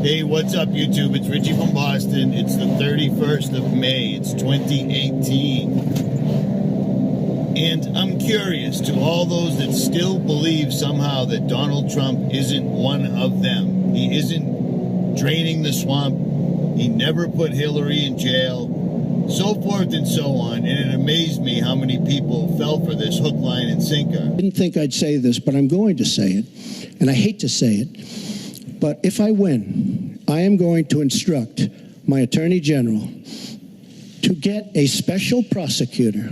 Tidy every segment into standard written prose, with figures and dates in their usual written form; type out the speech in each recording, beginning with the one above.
Hey, what's up, YouTube? It's Richie from Boston. It's the 31st of May. It's 2018. And I'm curious to all those that still believe somehow that Donald Trump isn't one of them. He isn't draining the swamp. He never put Hillary in jail. So forth and so on. And it amazed me how many people fell for this hook, line, and sinker. I didn't think I'd say this, but I'm going to say it. And I hate to say it. But if I win, I am going to instruct my Attorney General to get a special prosecutor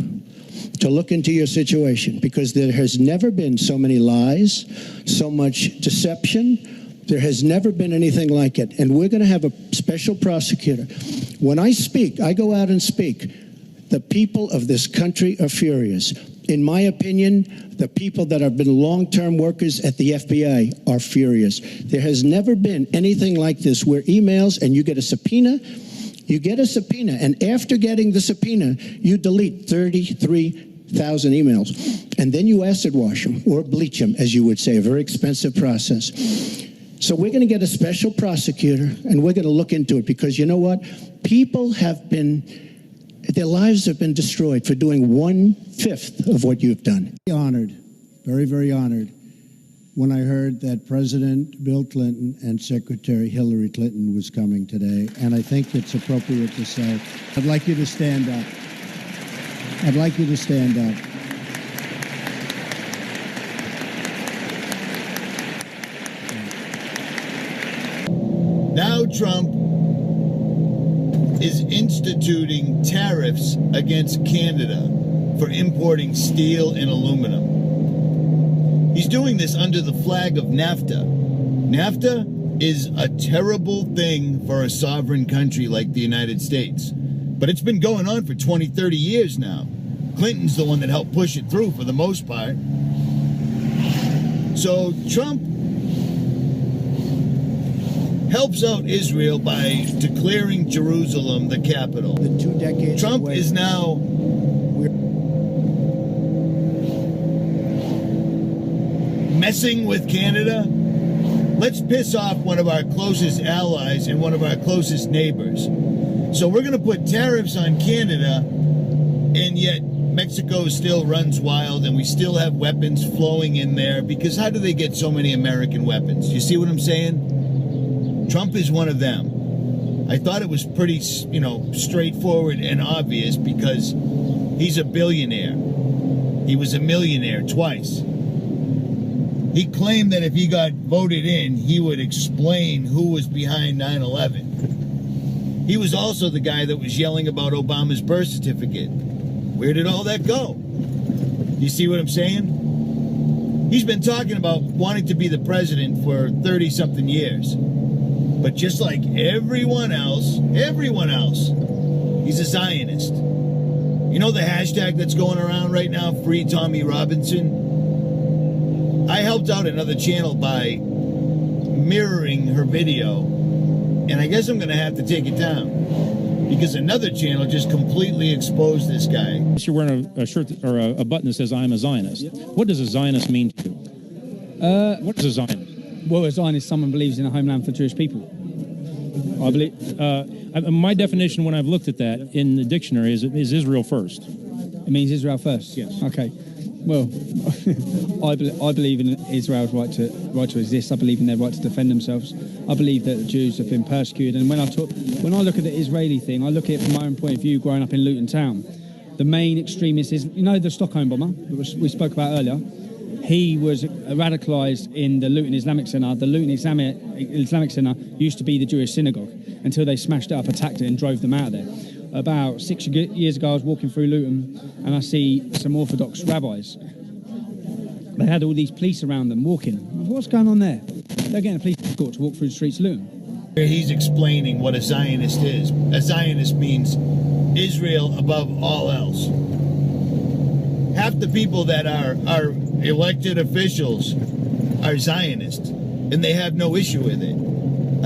to look into your situation, because there has never been so many lies, so much deception. There has never been anything like it. And we're going to have a special prosecutor. When I speak, I go out and speak. The people of this country are furious. In my opinion, the people that have been long-term workers at the FBI are furious. There has never been anything like this, where emails and you get a subpoena, and after getting the subpoena, you delete 33,000 emails. And then you acid wash them, or bleach them, as you would say, a very expensive process. So we're going to get a special prosecutor, and we're going to look into it, because you know what? People have been... their lives have been destroyed for doing 1/5 of what you've done. Honored, very, very honored, when I heard that President Bill Clinton and Secretary Hillary Clinton was coming today, and I think it's appropriate to say, I'd like you to stand up. I'd like you to stand up. Now Trump is instituting tariffs against Canada for importing steel and aluminum. He's doing this under the flag of NAFTA. NAFTA is a terrible thing for a sovereign country like the United States. But it's been going on for 20, 30 years now. Clinton's the one that helped push it through for the most part. So Trump helps out Israel by declaring Jerusalem the capital. The 2 decades Trump is now messing with Canada. Let's piss off one of our closest allies and one of our closest neighbors. So we're going to put tariffs on Canada, and yet Mexico still runs wild, and we still have weapons flowing in there, because how do they get so many American weapons? You see what I'm saying? Trump is one of them. I thought it was pretty, straightforward and obvious, because he's a billionaire. He was a millionaire twice. He claimed that if he got voted in, he would explain who was behind 9/11. He was also the guy that was yelling about Obama's birth certificate. Where did all that go? You see what I'm saying? He's been talking about wanting to be the president for 30-something years. But just like everyone else, he's a Zionist. You know the hashtag that's going around right now, Free Tommy Robinson? I helped out another channel by mirroring her video, and I guess I'm going to have to take it down, because another channel just completely exposed this guy. You're wearing a shirt or a button that says "I'm a Zionist." Yep. What does a Zionist mean to you? What is a Zionist? Well, a Zionist is someone who believes in a homeland for Jewish people. I believe. My definition, when I've looked at that in the dictionary, is Israel first. It means Israel first. Yes. Okay. Well, I believe in Israel's right to exist. I believe in their right to defend themselves. I believe that the Jews have been persecuted. And when I look at the Israeli thing, I look at it from my own point of view, growing up in Luton Town. The main extremist is, the Stockholm bomber that we spoke about earlier. He was radicalized in the Luton Islamic Center. The Luton Islamic Center used to be the Jewish synagogue until they smashed it up, attacked it, and drove them out of there. About 6 years ago, I was walking through Luton, and I see some Orthodox rabbis. They had all these police around them walking. What's going on there? They're getting a police escort to walk through the streets of Luton. He's explaining what a Zionist is. A Zionist means Israel above all else. Half the people that are elected officials are Zionists, and they have no issue with it.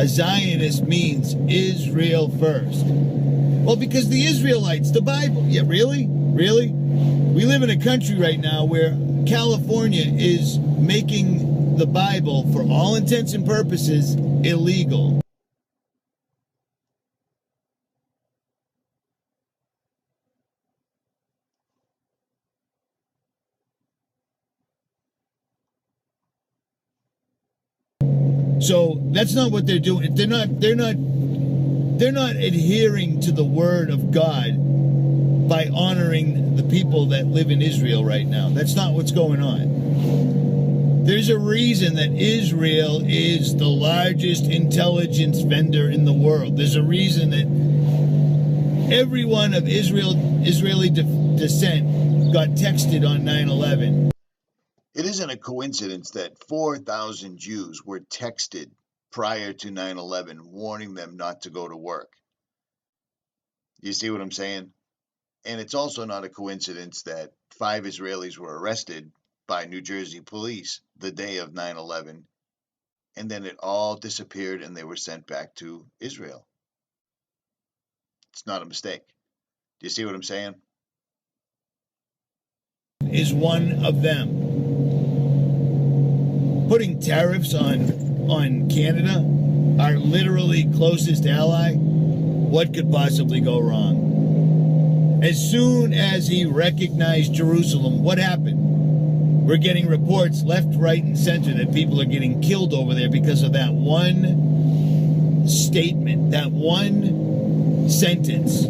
A Zionist means Israel first. Well, because the Israelites, the Bible. Yeah, really? Really? We live in a country right now where California is making the Bible, for all intents and purposes, illegal. So that's not what they're doing. They're not adhering to the word of God by honoring the people that live in Israel right now. That's not what's going on. There's a reason that Israel is the largest intelligence vendor in the world. There's a reason that everyone of Israeli descent got texted on 9/11. It isn't a coincidence that 4,000 Jews were texted prior to 9/11 warning them not to go to work. You see what I'm saying? And it's also not a coincidence that 5 Israelis were arrested by New Jersey police the day of 9/11, and then it all disappeared and they were sent back to Israel. It's not a mistake. Do you see what I'm saying? Is one of them. Putting tariffs on Canada, our literally closest ally, what could possibly go wrong? As soon as he recognized Jerusalem, what happened? We're getting reports left, right, and center that people are getting killed over there because of that one statement, that one sentence.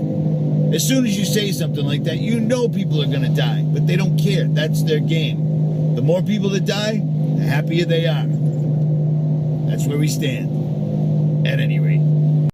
As soon as you say something like that, you know people are going to die, but they don't care. That's their game. The more people that die, the happier they are. That's where we stand, at any rate.